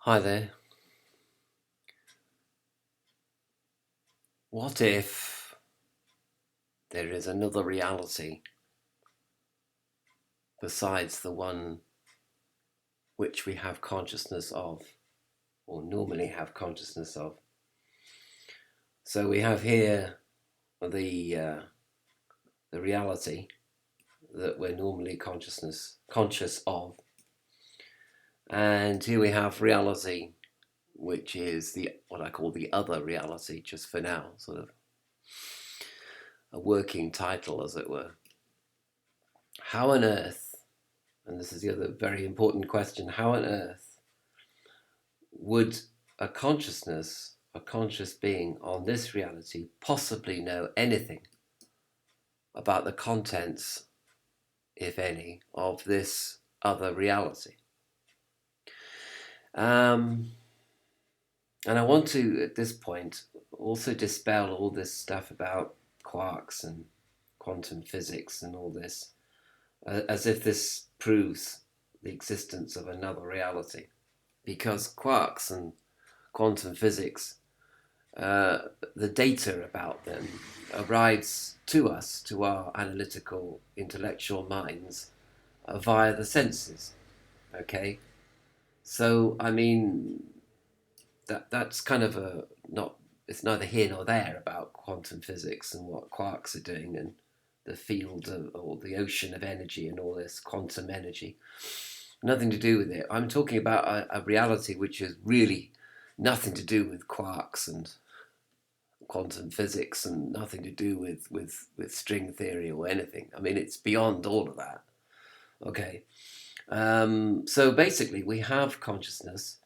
Hi there. What if there is another reality besides the one which we have consciousness of, or normally have consciousness of? So we have here the reality that we're normally conscious of, and here we have reality, which is the what I call the other reality, just for now, sort of a working title, as it were. How on earth, and this is the other very important question, how on earth would a conscious being on this reality, possibly know anything about the contents, if any, of this other reality? Um, and I want to, at this point, also dispel all this stuff about quarks and quantum physics and all this, as if this proves the existence of another reality. Because quarks and quantum physics, the data about them arrives to us, to our analytical, intellectual minds, via the senses. Okay, so I mean that's kind of a not. It's neither here nor there about quantum physics and what quarks are doing and the field of, or the ocean of energy and all this quantum energy. Nothing to do with it. I'm talking about a reality which is really nothing to do with quarks and quantum physics and nothing to do with string theory or anything. I mean, it's beyond all of that. Okay. So basically, we have consciousness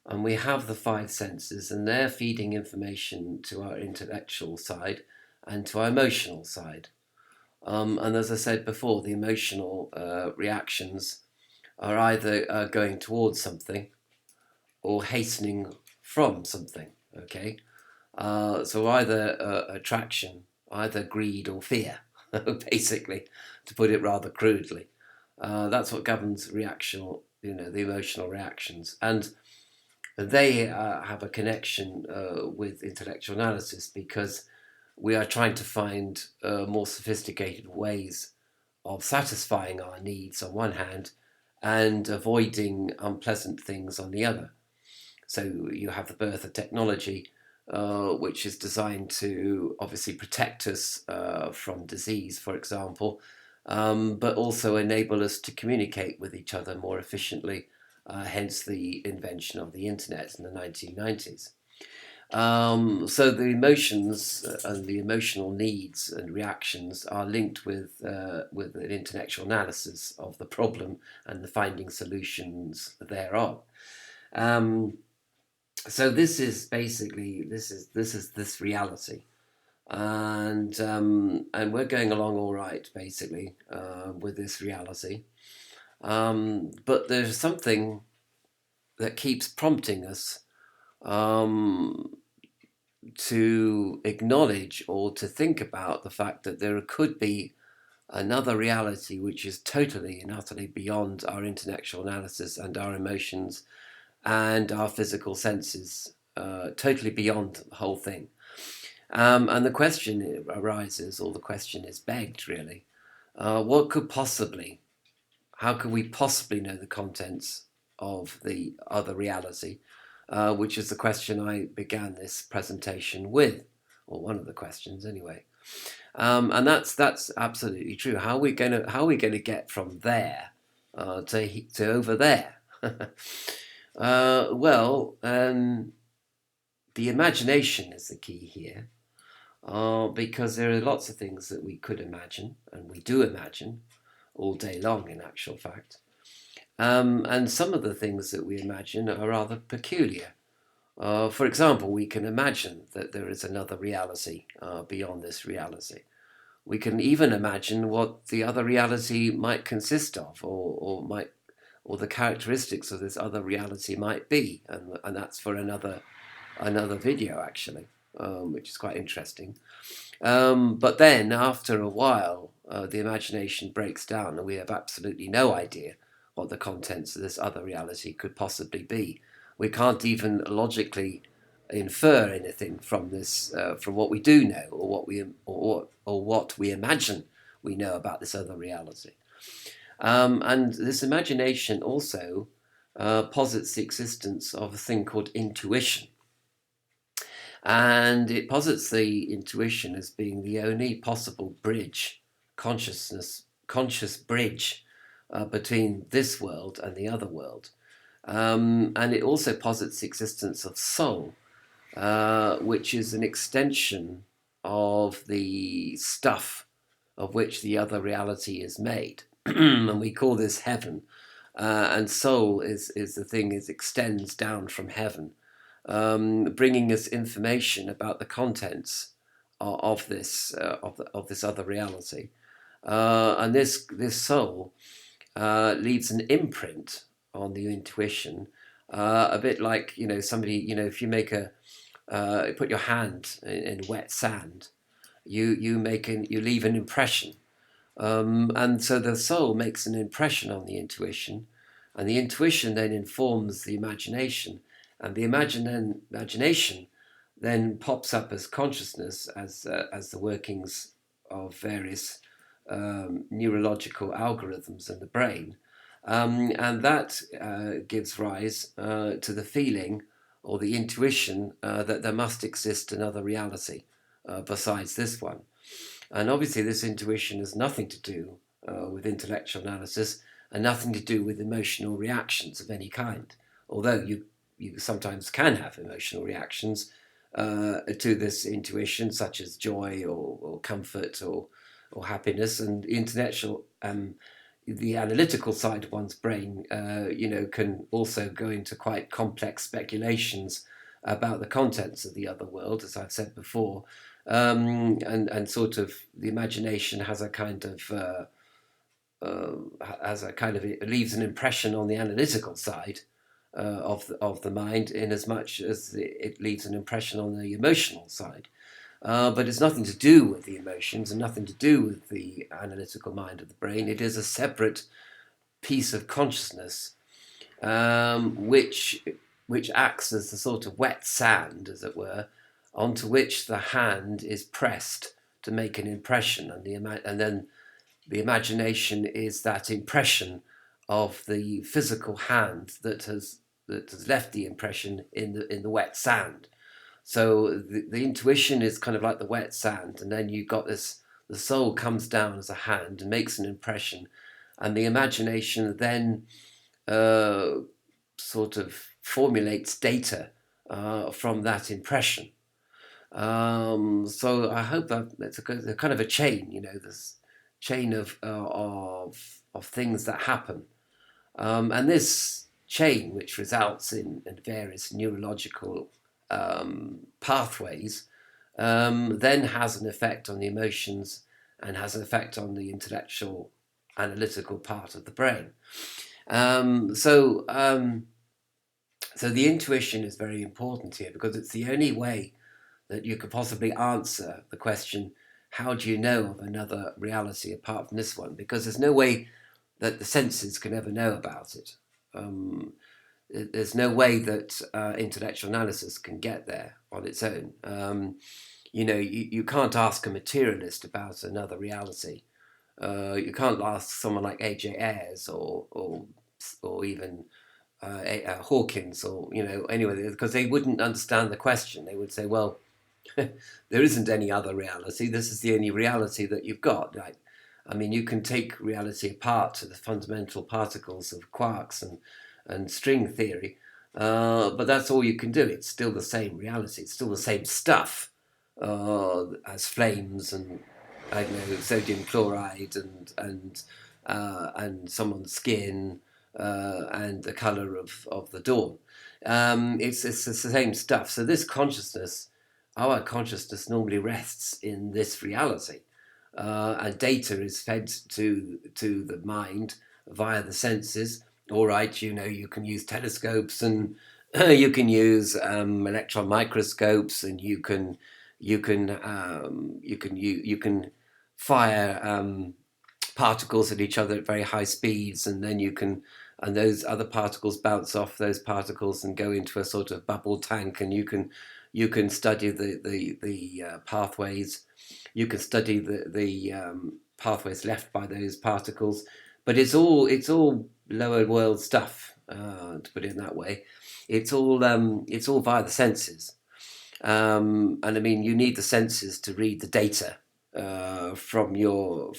and we have the five senses, and they're feeding information to our intellectual side and to our emotional side. And as I said before, the emotional reactions are either going towards something or hastening from something. Okay. So either attraction, either greed or fear, basically, to put it rather crudely. That's what governs reactional, the emotional reactions. And they have a connection with intellectual analysis because we are trying to find more sophisticated ways of satisfying our needs on one hand and avoiding unpleasant things on the other. So you have the birth of technology, which is designed to obviously protect us from disease, for example, but also enable us to communicate with each other more efficiently, hence the invention of the internet in the 1990s. So the emotions and the emotional needs and reactions are linked with an intellectual analysis of the problem and the finding solutions thereof. Um, so this is basically this reality, and we're going along all right basically with this reality. But there's something that keeps prompting us um, to acknowledge or to think about the fact that there could be another reality which is totally and utterly beyond our intellectual analysis and our emotions and our physical senses, totally beyond the whole thing. And the question arises, or the question is begged, really. What could possibly, how could we possibly know the contents of the other reality, which is the question I began this presentation with, or one of the questions anyway. And that's absolutely true. How are we gonna get from there to over there? The imagination is the key here, because there are lots of things that we could imagine, and we do imagine all day long, in actual fact. And some of the things that we imagine are rather peculiar. For example, we can imagine that there is another reality beyond this reality. We can even imagine what the other reality might consist of, or the characteristics of this other reality might be, and that's for another video actually, which is quite interesting. But then after a while, the imagination breaks down, and we have absolutely no idea what the contents of this other reality could possibly be. We can't even logically infer anything from this, from what we do know, or what we imagine we know about this other reality. And this imagination also posits the existence of a thing called intuition. And it posits the intuition as being the only possible bridge, conscious bridge between this world and the other world. And it also posits the existence of soul, which is an extension of the stuff of which the other reality is made. And we call this heaven. And soul is the thing is extends down from heaven, bringing us information about the contents of this of this other reality. And this soul leaves an imprint on the intuition, a bit like somebody, if you make a put your hand in wet sand, you leave an impression, and so the soul makes an impression on the intuition, and the intuition then informs the imagination, and the imagination then pops up as consciousness, as the workings of various neurological algorithms in the brain, and that gives rise to the feeling or the intuition that there must exist another reality besides this one. And obviously, this intuition has nothing to do with intellectual analysis and nothing to do with emotional reactions of any kind. Although you sometimes can have emotional reactions to this intuition, such as joy or comfort or happiness. And the analytical side of one's brain, can also go into quite complex speculations about the contents of the other world, as I've said before. And sort of the imagination has a kind of it leaves an impression on the analytical side of the mind, in as much as it leaves an impression on the emotional side. But it's nothing to do with the emotions and nothing to do with the analytical mind of the brain. It is a separate piece of consciousness, which acts as the sort of wet sand, as it were, onto which the hand is pressed to make an impression, and then the imagination is that impression of the physical hand that has left the impression in the wet sand. So the intuition is kind of like the wet sand, and then you've got this. The soul comes down as a hand and makes an impression, and the imagination then sort of formulates data from that impression. So I hope that it's a kind of a chain, this chain of things that happen, and this chain, which results in various neurological pathways, then has an effect on the emotions and has an effect on the intellectual, analytical part of the brain. So the intuition is very important here, because it's the only way that you could possibly answer the question, how do you know of another reality apart from this one? Because there's no way that the senses can ever know about it. There's no way that intellectual analysis can get there on its own. You can't ask a materialist about another reality. You can't ask someone like A.J. Ayres or even Hawkins, or anyway, because they wouldn't understand the question. They would say, well, there isn't any other reality. This is the only reality that you've got. Like, you can take reality apart to the fundamental particles of quarks and string theory, but that's all you can do. It's still the same reality. It's still the same stuff as flames and, I don't know, sodium chloride and someone's skin and the colour of the dawn. It's the same stuff. So this consciousness, our consciousness, normally rests in this reality, and data is fed to the mind via the senses. All right, you can use telescopes, and you can use electron microscopes, and you can fire particles at each other at very high speeds, and then you can and those other particles bounce off those particles and go into a sort of bubble tank, and you can study the pathways, you can study the pathways left by those particles, but it's all lower world stuff, to put it in that way. It's all via the senses, and I mean you need the senses to read the data from your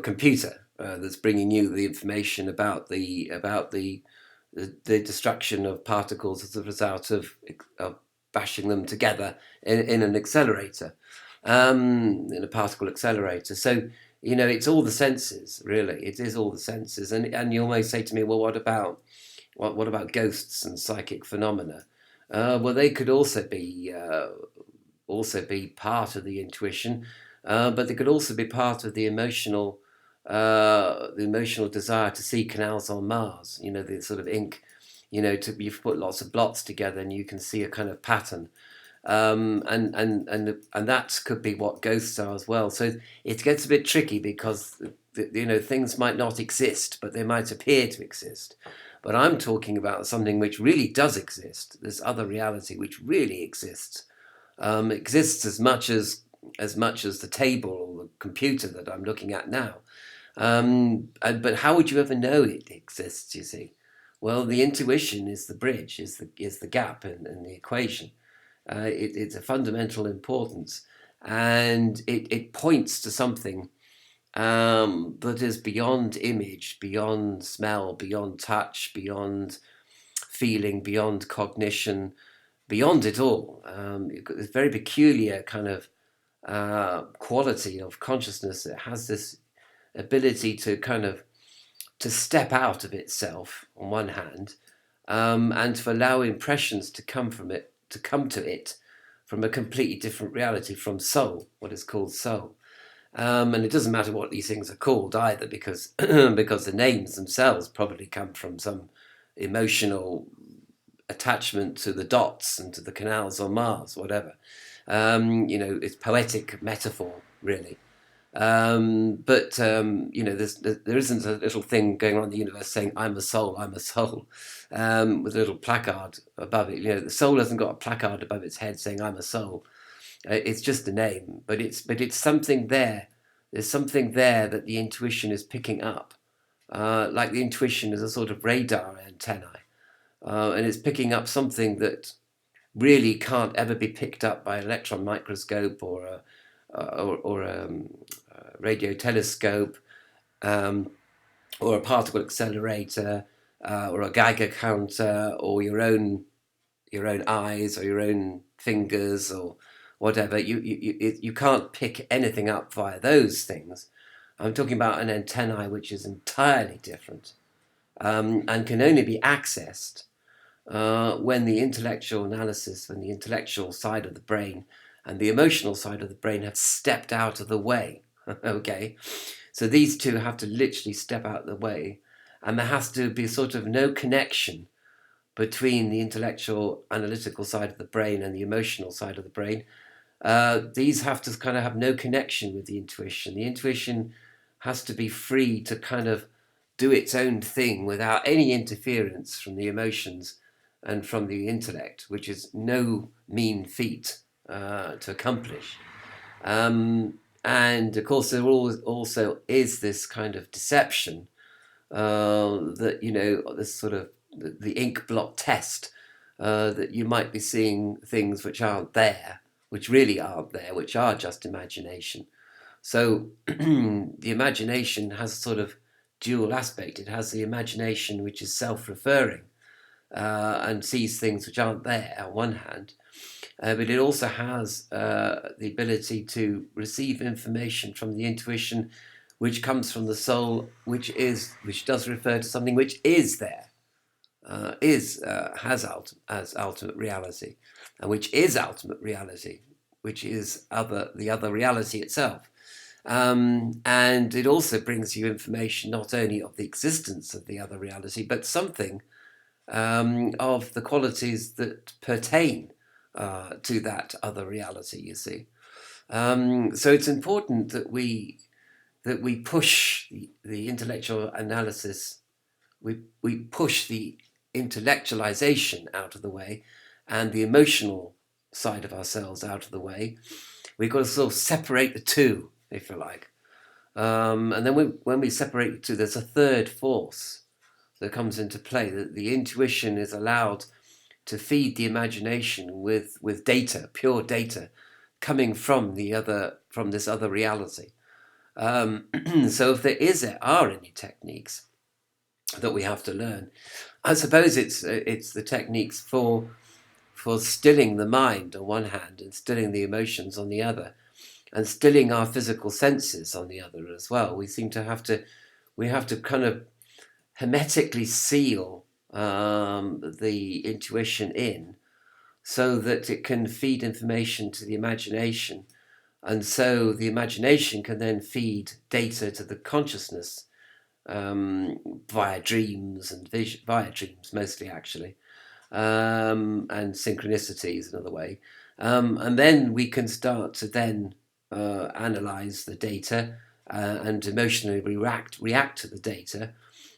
computer that's bringing you the information about the destruction of particles as a result of bashing them together in an accelerator, in a particle accelerator. So it's all the senses, really. It is all the senses, and you almost say to me, well, what about ghosts and psychic phenomena? Well, they could also be part of the intuition, but they could also be part of the emotional desire to see canals on Mars. The sort of ink. You've put lots of blots together and you can see a kind of pattern, and that could be what ghosts are as well. So it gets a bit tricky because things might not exist, but they might appear to exist. But I'm talking about something which really does exist. This other reality which really exists as much as the table or the computer that I'm looking at now. But how would you ever know it exists? You see, well, the intuition is the bridge, is the gap in the equation. It's a fundamental importance, and it points to something that is beyond image, beyond smell, beyond touch, beyond feeling, beyond cognition, beyond it all. You've got this very peculiar kind of quality of consciousness. It has this ability to kind of to step out of itself on one hand, and to allow impressions to come to it from a completely different reality, from soul, what is called soul. And it doesn't matter what these things are called either, because because the names themselves probably come from some emotional attachment to the dots and to the canals on Mars, whatever. It's poetic metaphor, really. But there isn't a little thing going on in the universe saying "I'm a soul, I'm a soul," with a little placard above it. The soul hasn't got a placard above its head saying "I'm a soul." It's just a name, but it's something there. There's something there that the intuition is picking up, like the intuition is a sort of radar antennae, and it's picking up something that really can't ever be picked up by an electron microscope or a radio telescope, or a particle accelerator, or a Geiger counter, or your own eyes or your own fingers or whatever. You can't pick anything up via those things. I'm talking about an antennae which is entirely different, and can only be accessed when the intellectual analysis, when the intellectual side of the brain and the emotional side of the brain have stepped out of the way. Okay, so these two have to literally step out of the way, and there has to be sort of no connection between the intellectual analytical side of the brain and the emotional side of the brain. These have to kind of have no connection with the intuition. The intuition has to be free to kind of do its own thing without any interference from the emotions and from the intellect, which is no mean feat to accomplish. And of course, there also is this kind of deception, that this sort of the ink blot test, that you might be seeing things which aren't there, which really aren't there, which are just imagination. So the imagination has a sort of dual aspect. It has the imagination which is self-referring, and sees things which aren't there on one hand, but it also has the ability to receive information from the intuition which comes from the soul, which does refer to something which is there, as ultimate reality, and which is ultimate reality, which is the other reality itself. And it also brings you information not only of the existence of the other reality, but something of the qualities that pertain to that other reality, you see. So it's important that we that we push the intellectual analysis, we push the intellectualization out of the way and the emotional side of ourselves out of the way. We've got to sort of separate the two, if you like. And then when we separate the two, there's a third force that comes into play, that the intuition is allowed to feed the imagination with data, pure data, coming from this other reality. So if there are any techniques that we have to learn, I suppose it's the techniques for stilling the mind on one hand and stilling the emotions on the other, and stilling our physical senses on the other as well. We have to kind of hermetically seal the intuition in, so that it can feed information to the imagination, and so the imagination can then feed data to the consciousness via dreams and via dreams mostly, actually, and synchronicities another way, and then we can start to then analyze the data and emotionally react to the data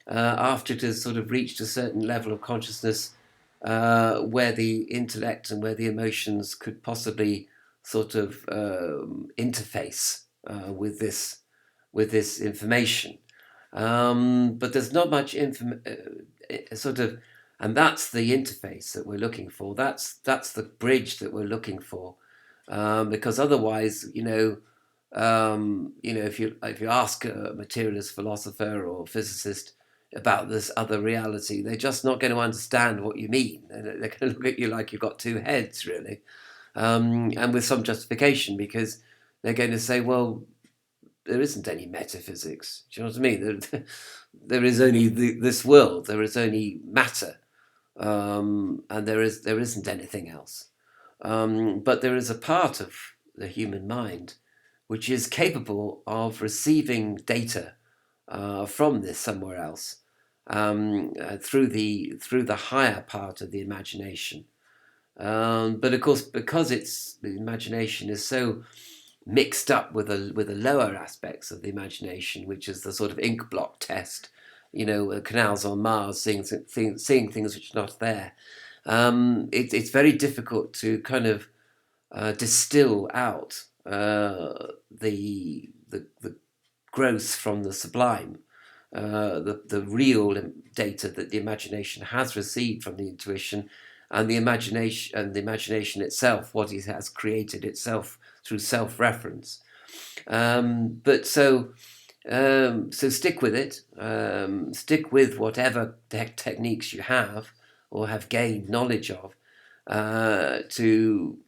after it has sort of reached a certain level of consciousness where the intellect and where the emotions could possibly sort of interface with this information. But there's not much sort of, and that's the interface that we're looking for. That's the bridge that we're looking for, because otherwise, if you ask a materialist philosopher or physicist about this other reality, they're just not going to understand what you mean. They're going to look at you like you've got two heads, really, and with some justification, because they're going to say, well, there isn't any metaphysics. Do you know what I mean? There is only this world. There is only matter, and there isn't anything else. But there is a part of the human mind which is capable of receiving data from this somewhere else, through the higher part of the imagination. But of course, because the imagination is so mixed up with the lower aspects of the imagination, which is the sort of ink blot test, canals on Mars, seeing things which are not there. It's very difficult to kind of distill out the gross from the sublime, the real data that the imagination has received from the intuition, and the imagination itself, what it has created itself through self-reference. But so stick with it. Stick with whatever techniques you have or have gained knowledge of, to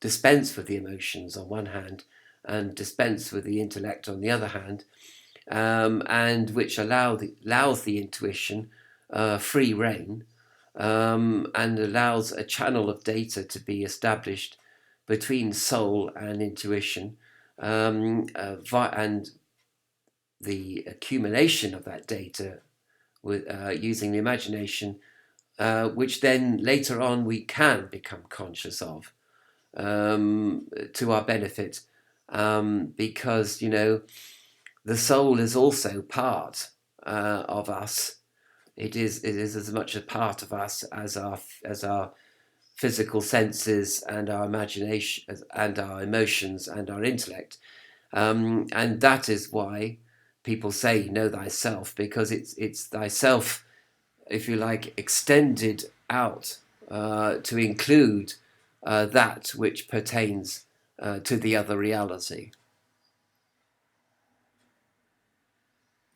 dispense with the emotions on one hand and dispense with the intellect on the other hand, and which allows the intuition free rein, and allows a channel of data to be established between soul and intuition, and the accumulation of that data with using the imagination, which then later on we can become conscious of, to our benefit, because the soul is also part of us. It is as much a part of us as our physical senses and our imagination and our emotions and our intellect, and that is why people say know thyself, because it's thyself, if you like, extended out to include that which pertains to the other reality.